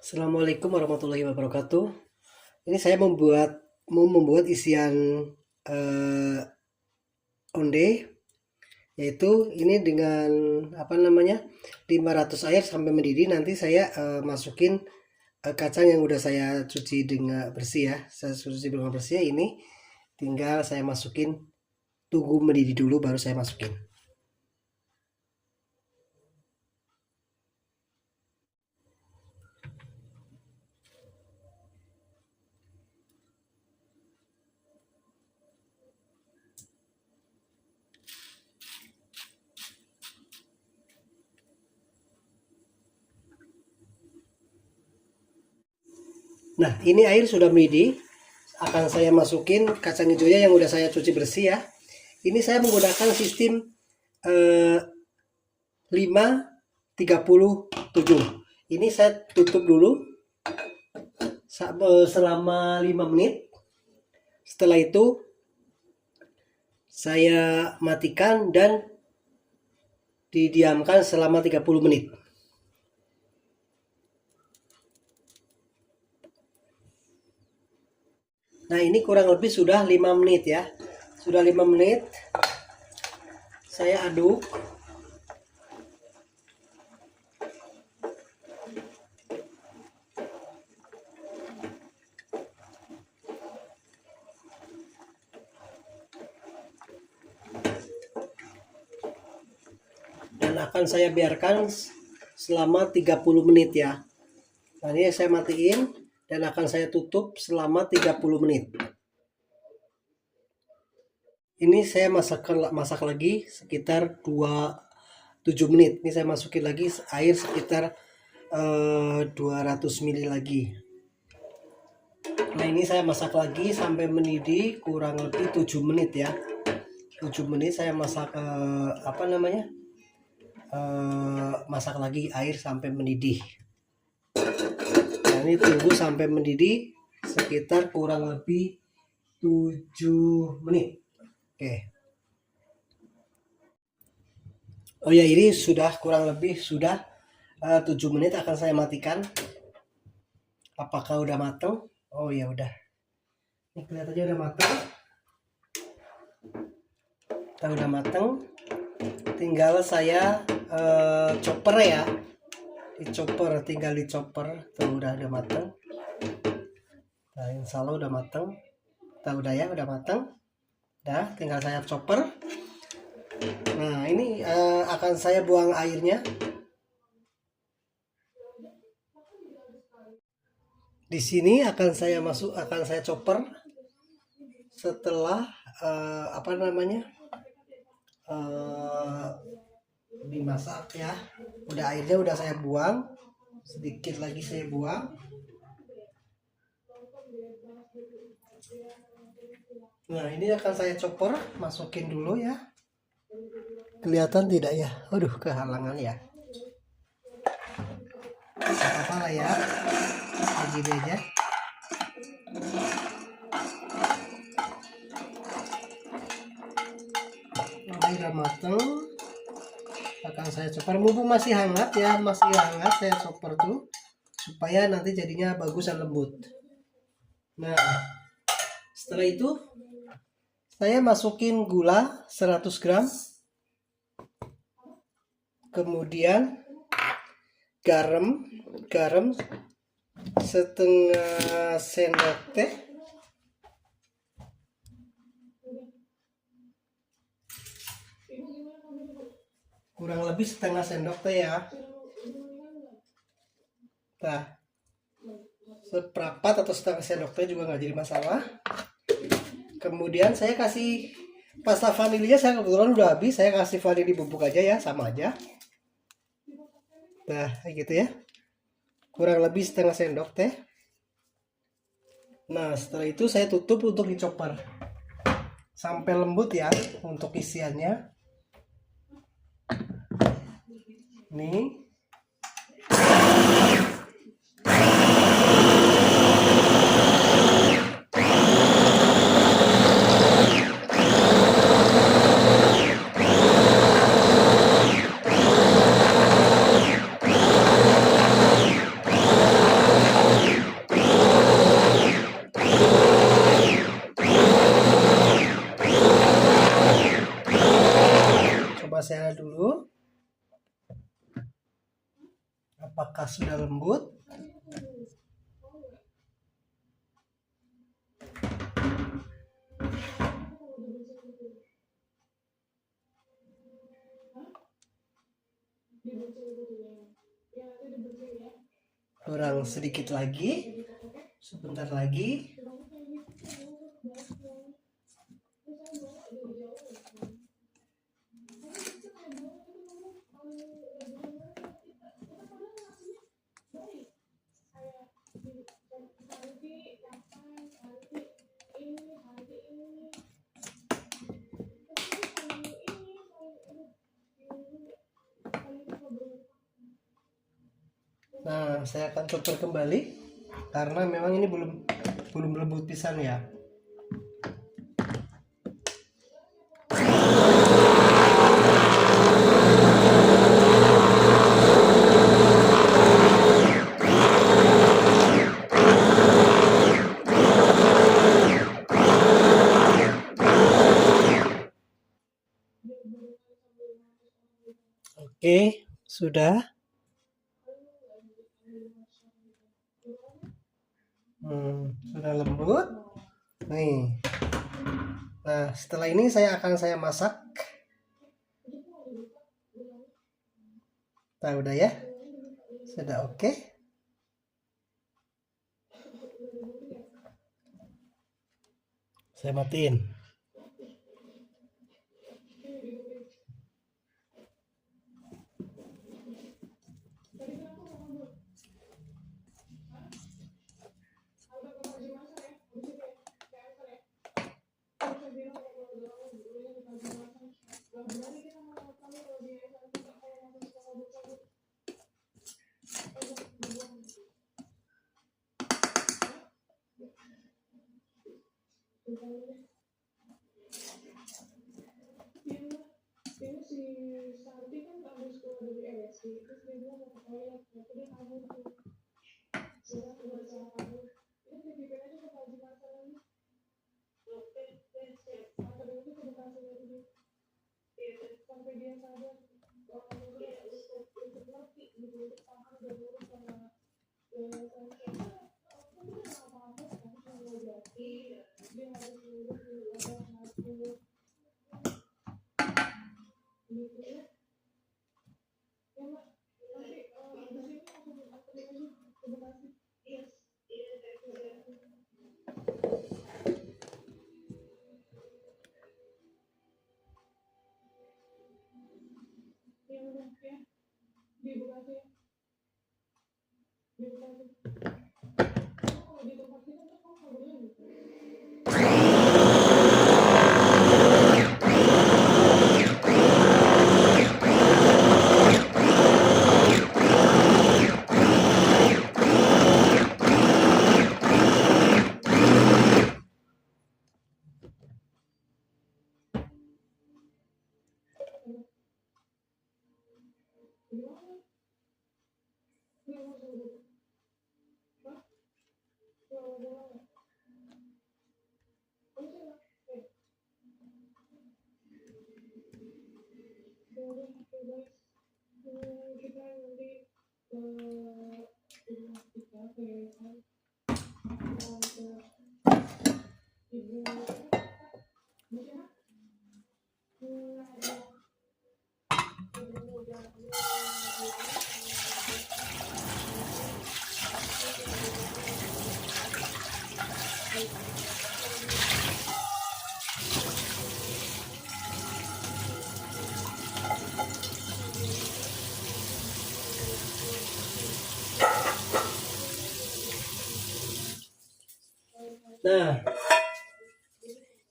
Assalamualaikum warahmatullahi wabarakatuh. Ini saya mau membuat isian eh, onde, yaitu ini dengan apa namanya 500 air sampai mendidih. Nanti saya masukin kacang yang udah saya cuci dengan bersih ya. Saya cuci dengan bersih ya, ini tinggal saya masukin, tunggu mendidih dulu baru saya masukin. Nah, ini air sudah mendidih. Akan saya masukin kacang hijaunya yang udah saya cuci bersih ya. Ini saya menggunakan sistem 5:37. Ini saya tutup dulu selama 5 menit. Setelah itu saya matikan dan didiamkan selama 30 menit. Nah, ini kurang lebih sudah 5 menit ya. Sudah 5 menit. Saya aduk. Dan akan saya biarkan selama 30 menit ya. Nah, ini saya matiin dan akan saya tutup selama 30 menit. Ini saya masak lagi sekitar 7 menit. Ini saya masukin lagi air sekitar 200 ml lagi. Nah, ini saya masak lagi sampai mendidih kurang lebih 7 menit ya. 7 menit saya masak masak lagi air sampai mendidih. Nah, ini tunggu sampai mendidih sekitar kurang lebih 7 menit. Oke. Oh ya, ini sudah kurang lebih 7 menit. Akan saya matikan. Apakah udah matang? Oh ya udah. Ini kelihatannya udah matang. Kita udah matang. Tinggal saya chopper ya. Tinggal dichopper. Tuh udah matang. Nah, insya Allah udah matang. Udah matang. Udah, tinggal saya chopper. Nah, ini akan saya buang airnya. Di sini akan saya chopper setelah dimasak ya. Airnya udah saya buang, sedikit lagi saya buang. Nah, ini akan saya chopper, masukin dulu ya. Kelihatan tidak ya? Aduh, kehalangan ya. Apa lah ya, begini aja. Ini udah mateng. Akan saya chopper, mumpung masih hangat ya, saya chopper tuh supaya nanti jadinya bagus dan lembut. Nah, setelah itu saya masukin gula 100 gram, kemudian garam setengah sendok teh, kurang lebih setengah sendok teh ya. Nah, seperempat atau setengah sendok teh juga nggak jadi masalah. Kemudian saya kasih pasta vanilya, saya kebetulan udah habis, saya kasih vanili bubuk aja ya, sama aja. Nah, kayak gitu ya. Kurang lebih setengah sendok teh. Nah, setelah itu saya tutup untuk dichopper sampai lembut ya untuk isiannya. Nih. apakah sudah lembut? Kurang sedikit lagi, sebentar lagi. Nah, saya akan putar kembali karena memang ini belum lembut pisan ya. Oke, sudah. Sudah lembut. Nih. Nah, setelah ini saya masak. Nah, udah ya. Sudah oke. Saya matiin. Nah,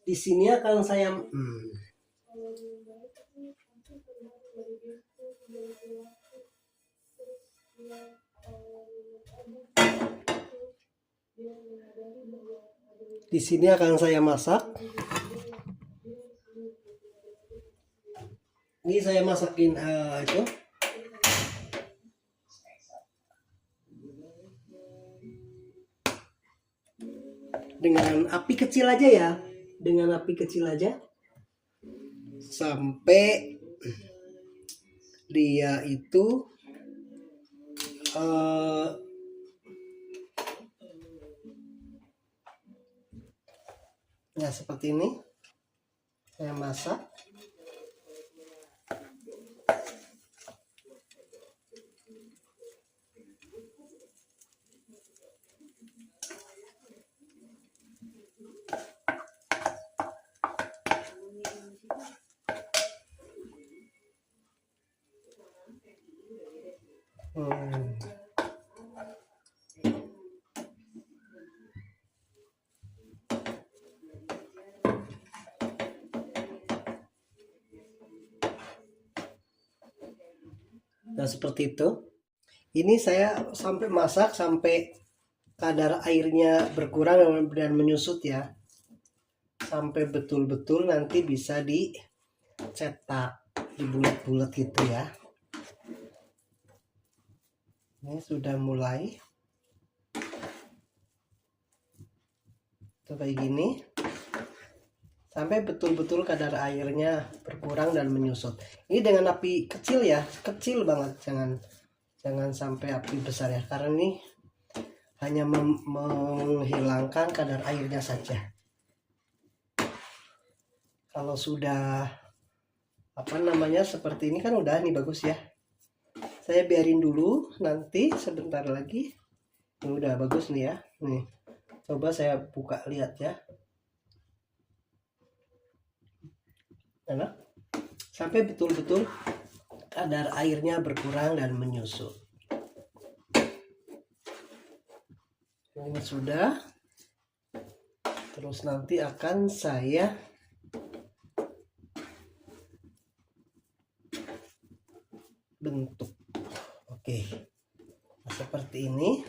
di sini akan saya di sini akan saya masak. Ini saya masakin itu dengan api kecil aja ya, dengan api kecil aja sampai dia itu eh, ya seperti ini saya masak. Nah seperti itu. Ini saya sampai masak sampai kadar airnya berkurang dan menyusut ya, sampai betul-betul nanti bisa dicetak di bulat-bulat gitu ya. Ini sudah mulai tuh kayak gini, sampai betul-betul kadar airnya berkurang dan menyusut. Ini dengan api kecil ya, kecil banget, jangan sampai api besar ya, karena ini hanya menghilangkan kadar airnya saja. Kalau sudah seperti ini kan udah nih bagus ya. Saya biarin dulu, nanti sebentar lagi ini udah bagus nih ya. Nih, coba saya buka lihat ya. Enak. Sampai betul-betul kadar airnya berkurang dan menyusut. Ini sudah. Terus nanti akan saya bentuk. Oke. Nah, seperti ini.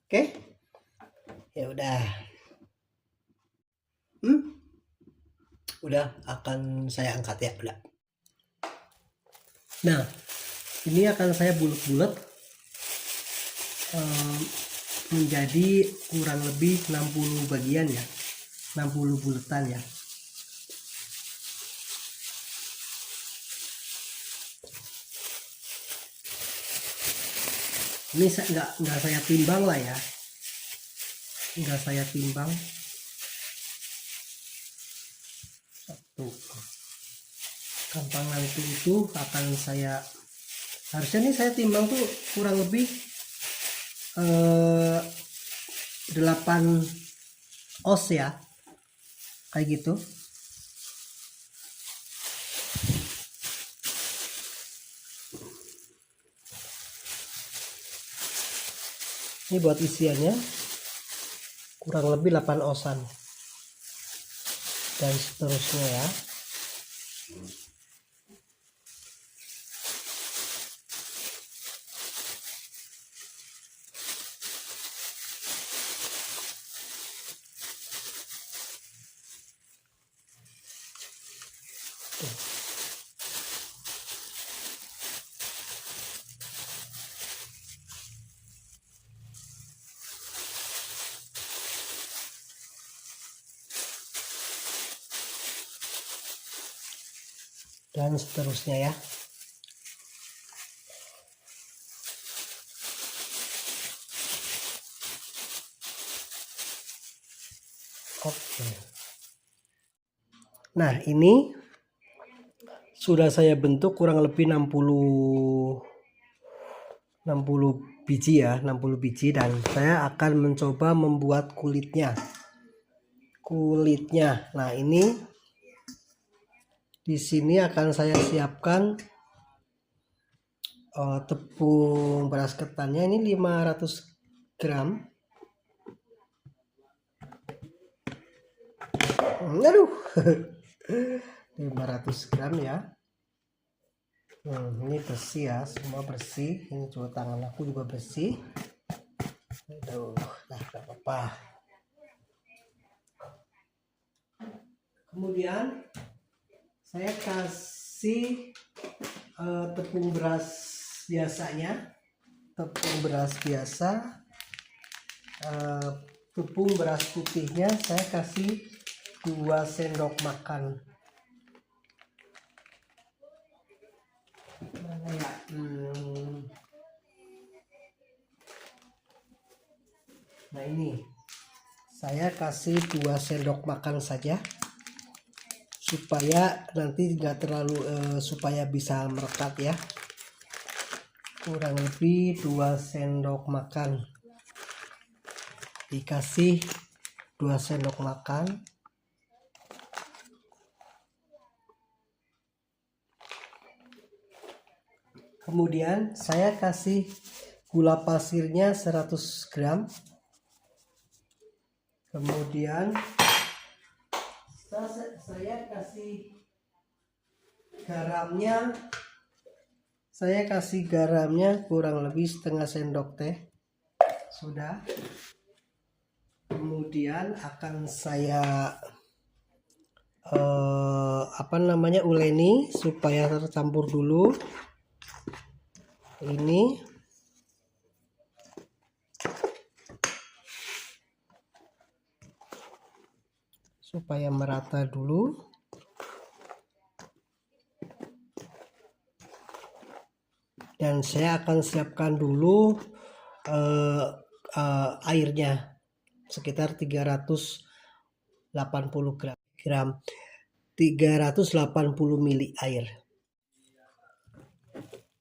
Oke. Ya udah. Udah akan saya angkat ya, udah. Nah, ini akan saya bulat-bulat menjadi kurang lebih 60 bagian ya, 60 bulatan ya. Ini nggak saya timbang lah ya, nggak saya timbang. Satu, gampang nanti itu akan saya, harusnya nih saya timbang tuh kurang lebih 8 oz ya, kayak gitu. Ini buat isiannya kurang lebih 8 osan dan seterusnya ya. Dan seterusnya ya. Oke. Nah, ini sudah saya bentuk kurang lebih 60 biji ya, 60 biji, dan saya akan mencoba membuat kulitnya. Nah, ini di sini akan saya siapkan tepung beras ketannya, ini 500 gram. Aduh. 500 gram ya. Ini bersih ya, semua bersih. Ini juga tangan aku juga bersih. Aduh, nah gak apa-apa. Kemudian saya kasih tepung beras biasanya, tepung beras biasa, tepung beras putihnya saya kasih 2 sendok makan. Mana ya? Nah ini saya kasih 2 sendok makan saja supaya nanti nggak terlalu supaya bisa merekat ya. Kurang lebih 2 sendok makan, dikasih 2 sendok makan. Kemudian saya kasih gula pasirnya 100 gram. Kemudian saya kasih garamnya. Saya kasih garamnya kurang lebih setengah sendok teh. Sudah. Kemudian akan saya uleni supaya tercampur dulu. Ini supaya merata dulu. Dan saya akan siapkan dulu airnya sekitar 380 gram 380 mili air.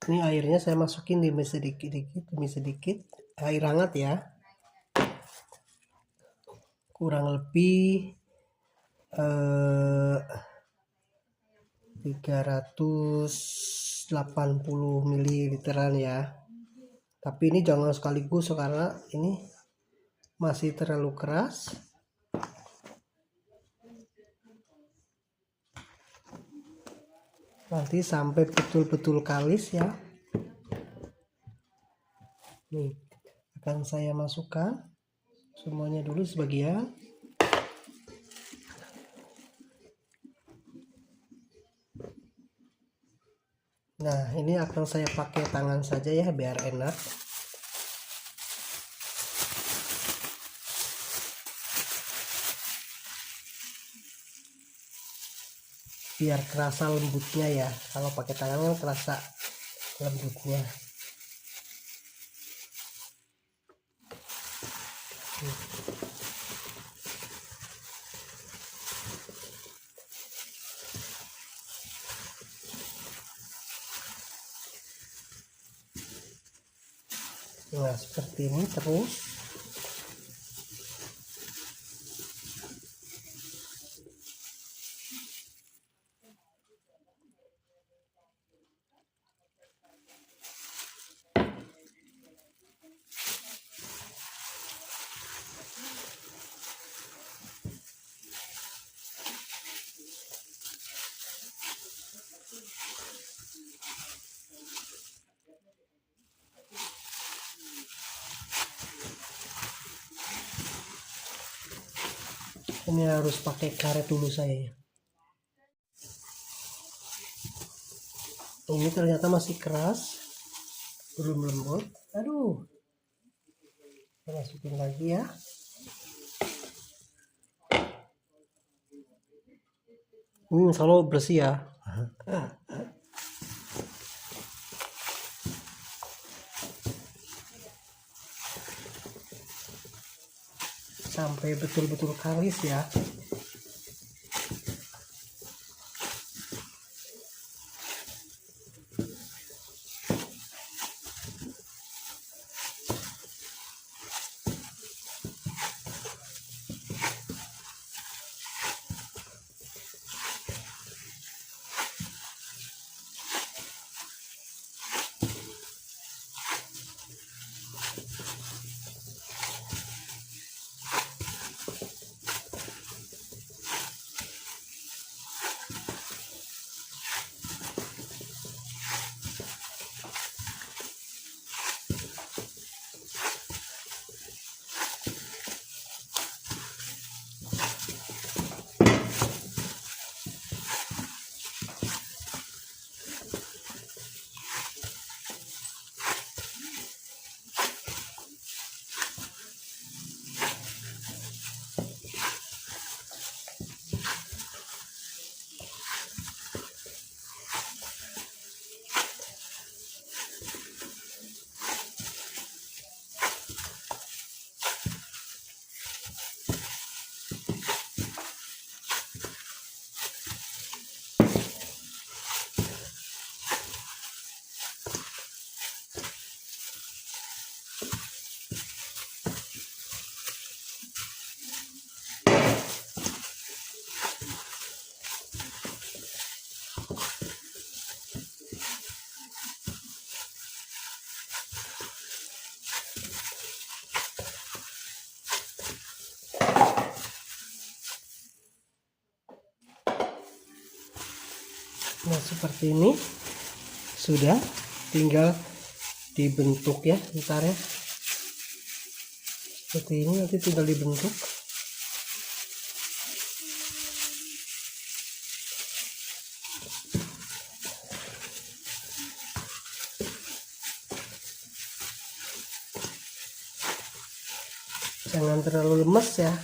Ini airnya saya masukin demi sedikit air hangat ya, kurang lebih 380 mililiteran ya. Tapi ini jangan sekaligus karena ini masih terlalu keras. Nanti sampai betul-betul kalis ya. Nih akan saya masukkan semuanya dulu sebagian. Nah ini akan saya pakai tangan saja ya biar enak. Biar kerasa lembutnya ya, kalau pakai tangan kan kerasa lembutnya. Nah seperti ini terus. Ini harus pakai karet dulu saya. Ini ternyata masih keras, belum lembut. Aduh, kita masukin lagi ya. Selalu bersih ya. Sampai betul-betul kalis ya. Nah seperti ini sudah, tinggal dibentuk ya ntar ya, seperti ini nanti tinggal dibentuk. Jangan terlalu lemes ya.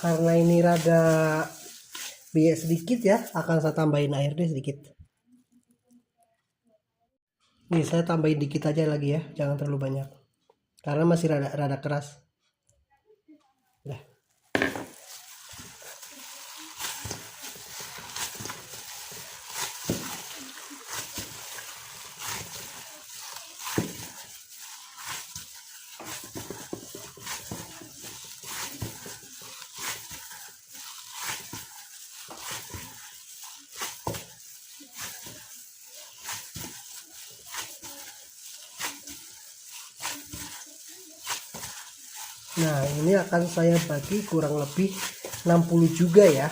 Karena ini rada biaya sedikit ya, akan saya tambahin air deh sedikit. Nih saya tambahin dikit aja lagi ya, jangan terlalu banyak. Karena masih rada keras. Udah. Nah ini akan saya bagi kurang lebih 60 juga ya,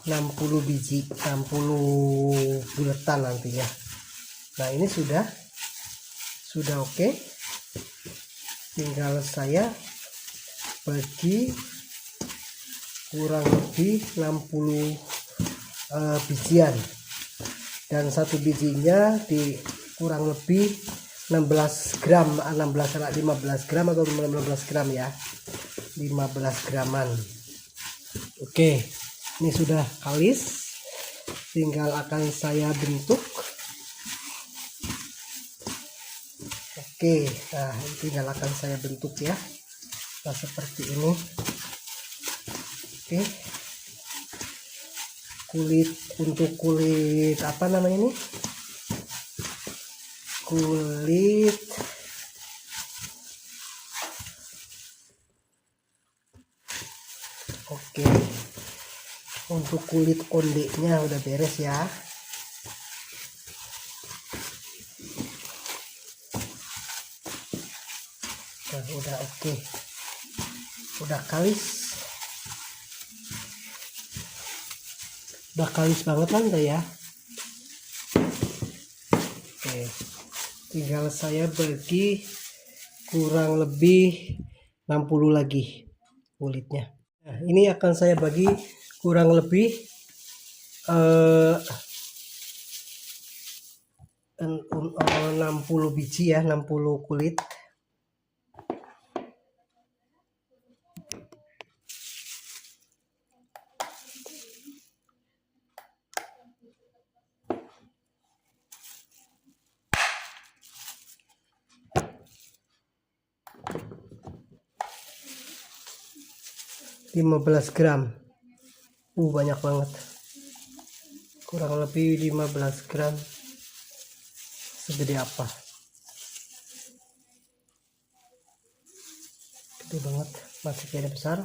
60 biji, 60 buletan nantinya. Nah ini sudah oke. Tinggal saya bagi kurang lebih 60 bijian, dan satu bijinya di kurang lebih 16 gram, 15 gram atau 15 gram ya, 15 graman. Oke, ini sudah kalis, tinggal akan saya bentuk. Oke, nah tinggal akan saya bentuk ya. Nah seperti ini. Oke, untuk kulit apa namanya ini, kulit oke, untuk kulit ondenya udah beres ya. Nah, udah oke, udah kalis banget kan ya. Oke, tinggal saya bagi kurang lebih 60 lagi kulitnya. Nah ini akan saya bagi kurang lebih 60 biji ya, 60 kulit. (15 gram). Banyak banget, kurang lebih 15 gram. Segede apa? Gede banget, masih kayak besar.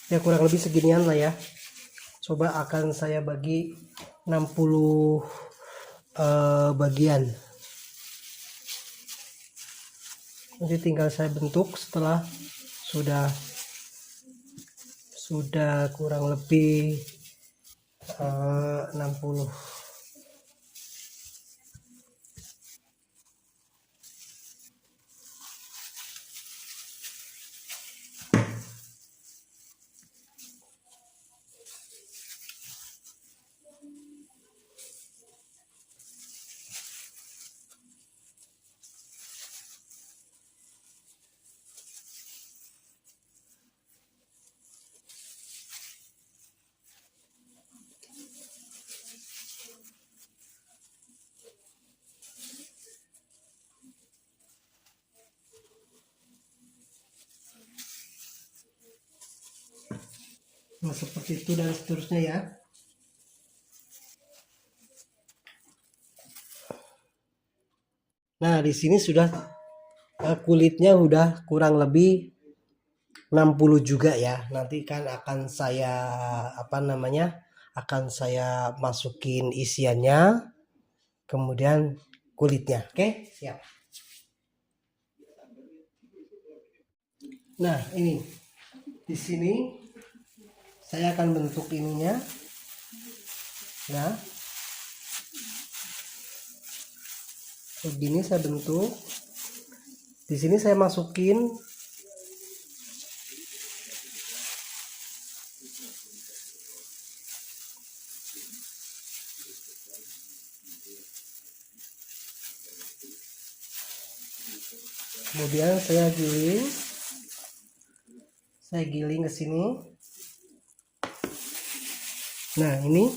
Ya kurang lebih seginian lah ya. Coba akan saya bagi 60 bagian. Nanti tinggal saya bentuk setelah sudah kurang lebih 60. Nah seperti itu dan seterusnya ya. Nah, di sini sudah kulitnya udah kurang lebih 60 juga ya. Nanti kan akan saya akan saya masukin isiannya, kemudian kulitnya. Oke, siap. Nah, ini di sini saya akan bentuk ininya. Nah, begini saya bentuk. Di sini saya masukin kemudian saya giling ke sini. Nah, ini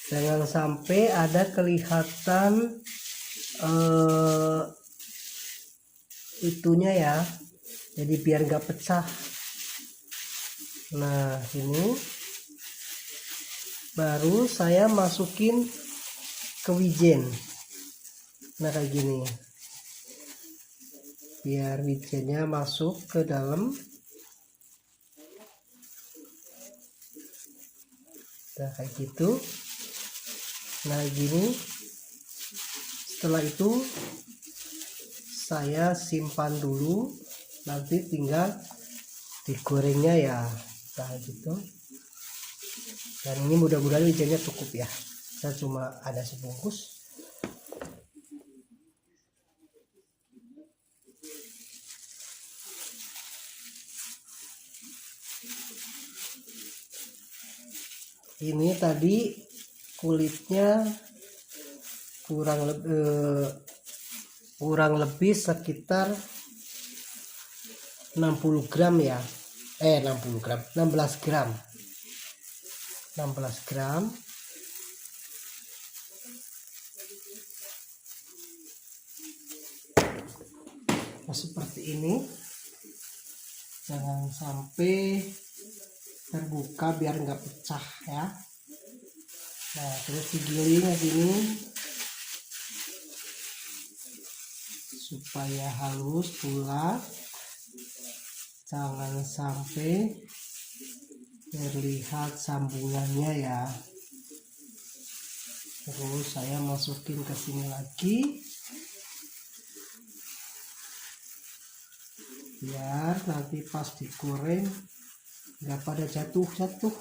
jangan sampai ada kelihatan itunya ya, jadi biar nggak pecah. Nah, ini baru saya masukin ke wijen. Nah, kayak gini, biar wijennya masuk ke dalam. Nah, kayak gitu. Nah, gini. Setelah itu saya simpan dulu, nanti tinggal digorengnya ya. Nah, gitu. Dan ini mudah-mudahan wijennya cukup ya. Saya cuma ada sebungkus. Ini tadi kulitnya kurang lebih sekitar 60 gram ya. 60 gram, 16 gram. 16 gram. Nah, seperti ini. Jangan sampai terbuka biar nggak pecah ya. Nah, terus digiling gini supaya halus bulat, jangan sampai terlihat sambungannya ya. Terus saya masukin ke sini lagi biar nanti pas digoreng nggak pada jatuh-jatuh.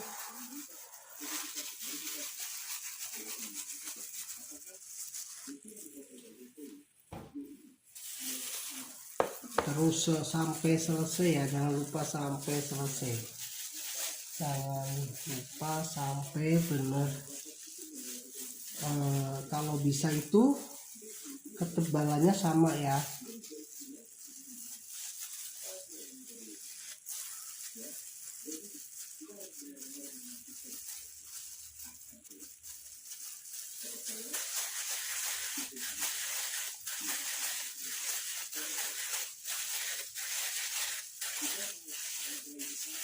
Terus sampai selesai ya, jangan lupa sampai selesai, jangan lupa sampai benar. Kalau bisa itu ketebalannya sama ya.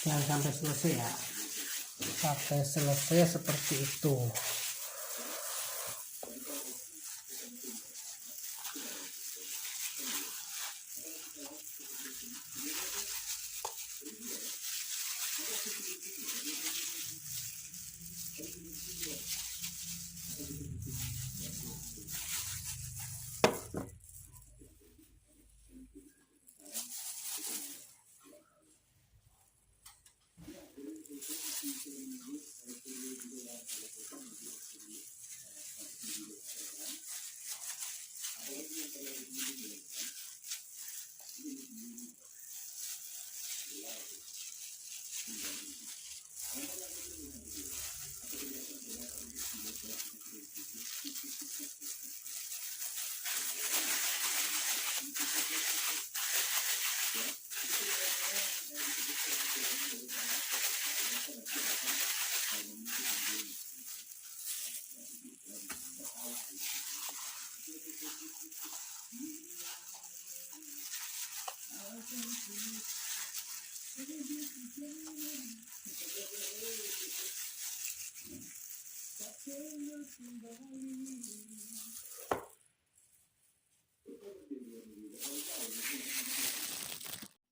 Jangan sampai selesai ya, sampai selesai seperti itu.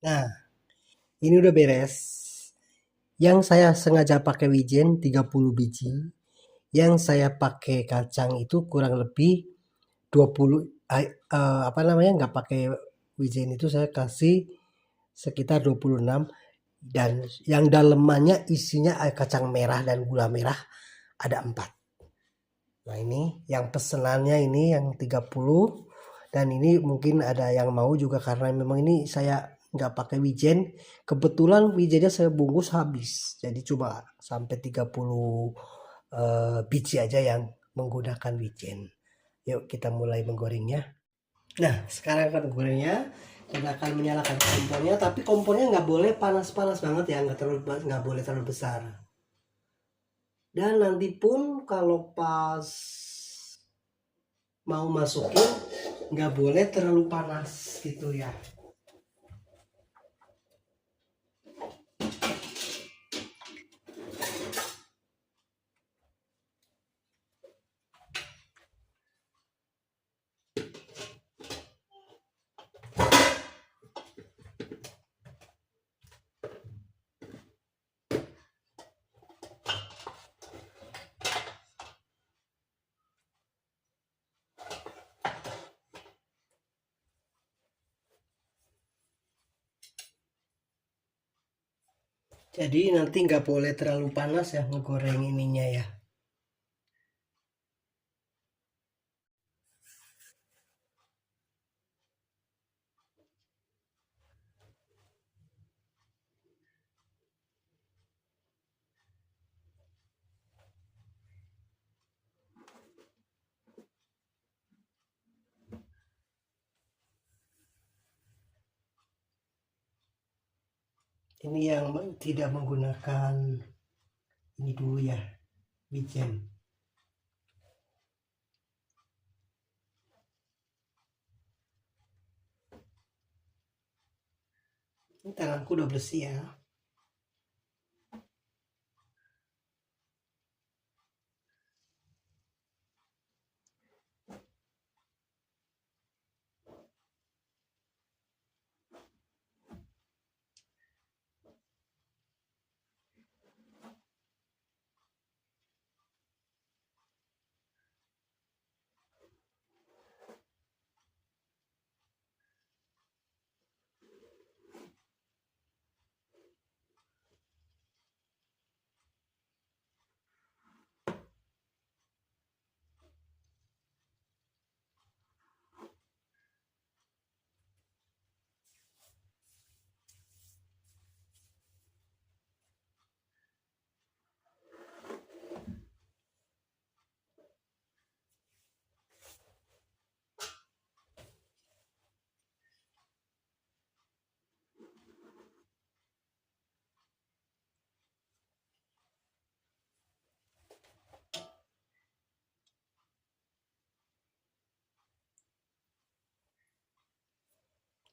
Nah, ini udah beres. Yang saya sengaja pakai wijen 30 biji. Yang saya pakai kacang itu kurang lebih 20, apa namanya, nggak pakai wijen itu saya kasih sekitar 26, dan yang dalemannya isinya kacang merah dan gula merah ada 4. Nah ini yang pesenannya ini yang 30, dan ini mungkin ada yang mau juga karena memang ini saya nggak pakai wijen. Kebetulan wijennya saya bungkus habis. Jadi coba sampai 30 biji aja yang menggunakan wijen. Yuk kita mulai menggorengnya. Nah sekarang akan gorengnya. Kita akan menyalakan kompornya, tapi kompornya nggak boleh panas-panas banget ya, nggak boleh terlalu besar. Dan nanti pun kalau pas mau masukin nggak boleh terlalu panas gitu ya. Jadi nanti nggak boleh terlalu panas ya ngegoreng ininya ya. Ini yang tidak menggunakan ini dulu ya, wijen. Ini tanganku udah bersih ya.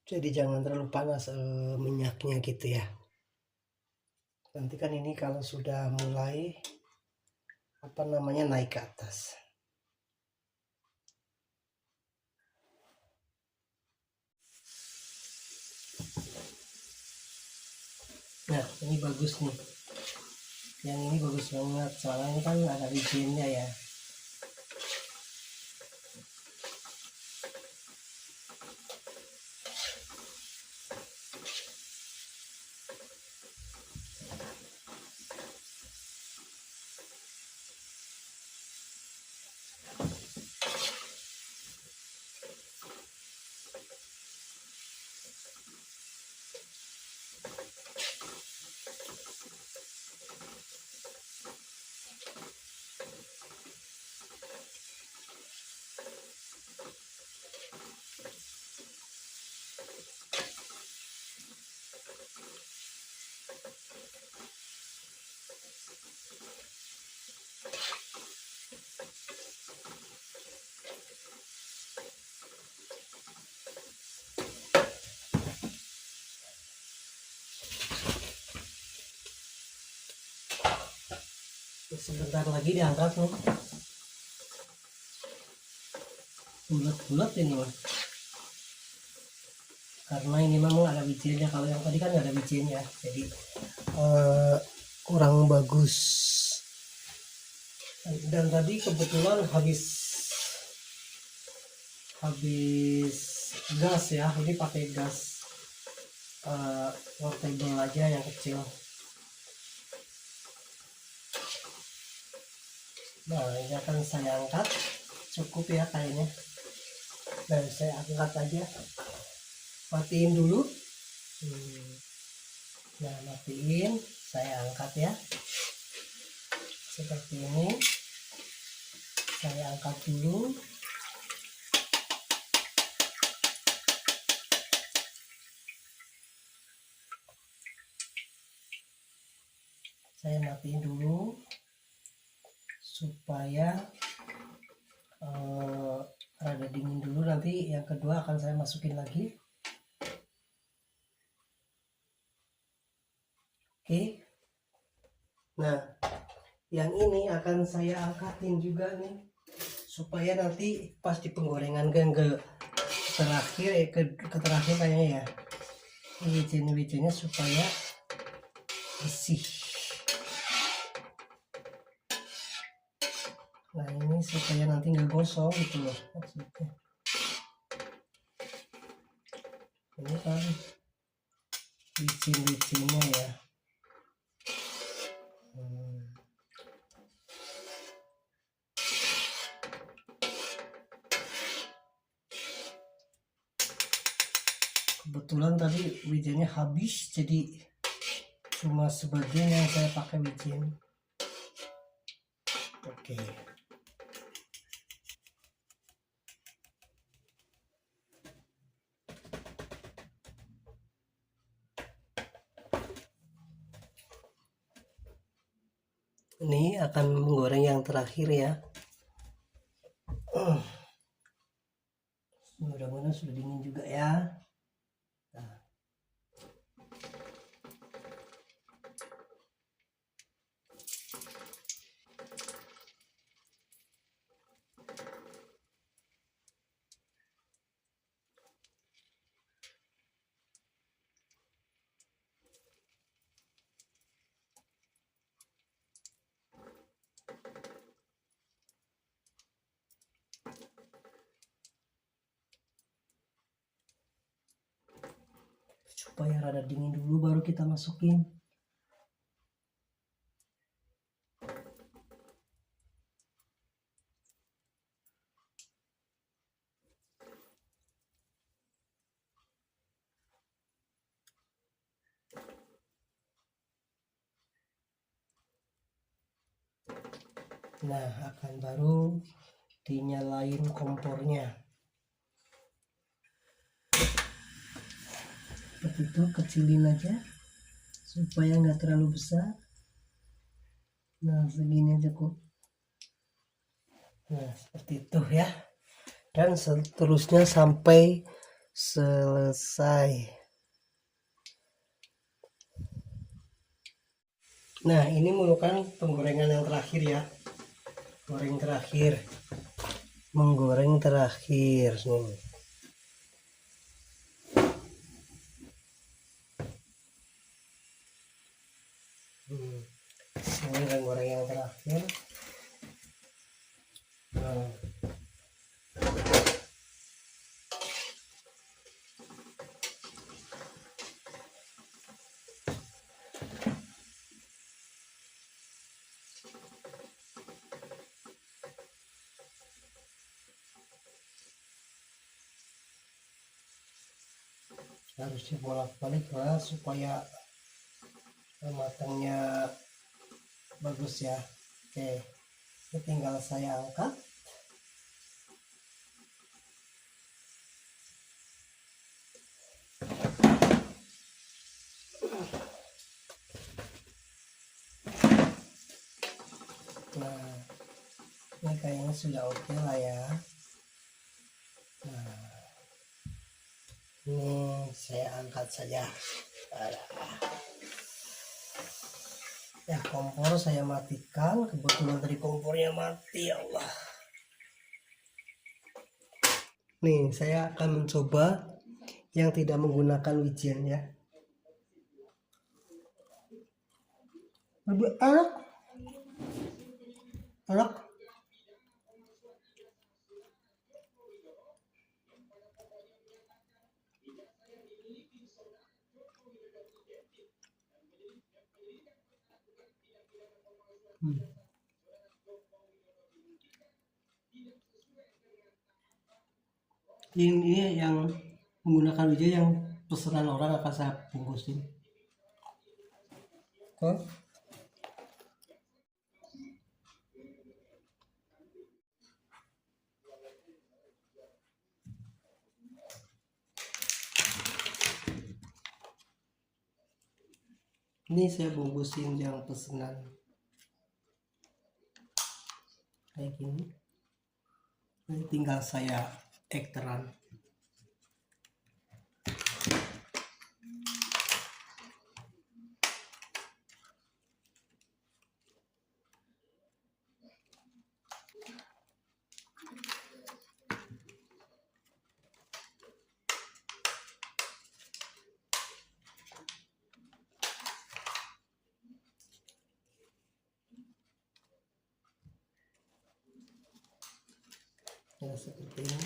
Jadi jangan terlalu panas minyaknya gitu ya. Nanti kan ini kalau sudah mulai apa namanya naik ke atas. Nah ini bagus nih. Yang ini bagus banget soalnya ini kan ada wijennya ya. Sebentar lagi diangkat nih. Bulat-bulat ini mah. karena ini memang ada wijennya. Kalau yang tadi kan nggak ada wijennya, jadi kurang bagus. Dan tadi kebetulan habis gas ya, ini pakai gas portable aja yang kecil. Nah, ini akan saya angkat, cukup ya kayaknya. Dan saya angkat aja, matiin dulu. Nah, matiin, saya angkat ya, seperti ini. Saya angkat dulu. Saya matiin dulu supaya rada dingin dulu. Nanti yang kedua akan saya masukin lagi. Oke. Nah, yang ini akan saya angkatin juga nih, supaya nanti pas di penggorengan ke terakhir ke terakhir kayaknya ya, wijen-wijennya supaya bersih. Nah, ini supaya nanti nggak gosong gitu loh maksudnya. Ini kan wijen-wijennya ya. Kebetulan tadi wijennya habis, jadi cuma sebagian yang saya pakai wijen. Oke. Ini akan menggoreng yang terakhir ya. Mudah-mudahan sudah dingin juga ya. Nah. Supaya rada dingin dulu baru kita masukin. Nah, akan baru dinyalain kompornya. Seperti itu, kecilin aja supaya nggak terlalu besar. Nah, segini cukup. Nah, seperti itu ya. Dan seterusnya sampai selesai. Nah, ini merupakan penggorengan yang terakhir ya. Goreng terakhir. Menggoreng terakhir nih. Ini goreng yang terakhir. Nah. Harus dibolak-balik lah supaya matangnya bagus ya. Oke, ini tinggal saya angkat. Nah, ini kayaknya sudah oke lah ya. Nah, ini saya angkat saja. Ya, kompor saya matikan. Kebetulan tadi kompornya mati, ya Allah. Nih, saya akan mencoba yang tidak menggunakan wijen ya. Lebih enak. Enak. Ini yang menggunakan wijen yang pesanan orang akan saya bungkusin. Kok? Ini saya bungkusin yang pesanan kayak gini. Nanti tinggal saya ekteran. Ya, seperti ini.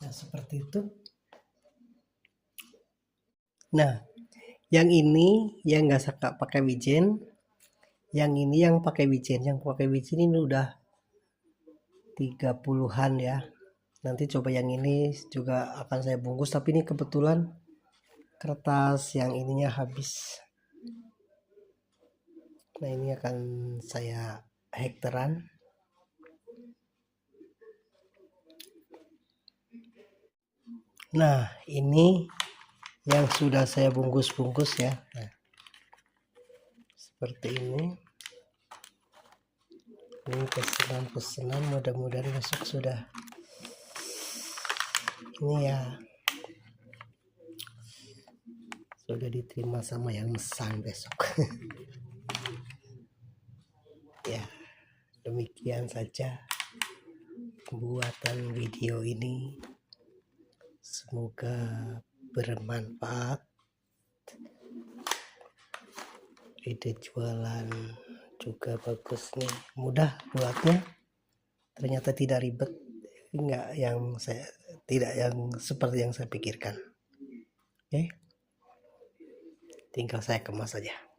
Nah, seperti itu. Nah, yang ini yang nggak suka pakai wijen, yang ini yang pakai wijen. Yang pakai wijen ini udah 30-an ya. Nanti coba yang ini juga akan saya bungkus, tapi ini kebetulan kertas yang ininya habis. Nah, ini akan saya hektaran. Nah, ini yang sudah saya bungkus-bungkus ya. Nah, seperti ini. Ini pesanan-pesanan, mudah-mudahan besok sudah ini ya, sudah diterima sama yang mesan besok. Ya, demikian saja pembuatan video ini. Semoga bermanfaat. Ide jualan juga bagus nih, mudah buatnya, ternyata tidak ribet, enggak yang saya tidak yang seperti yang saya pikirkan. Oke, tinggal saya kemas saja.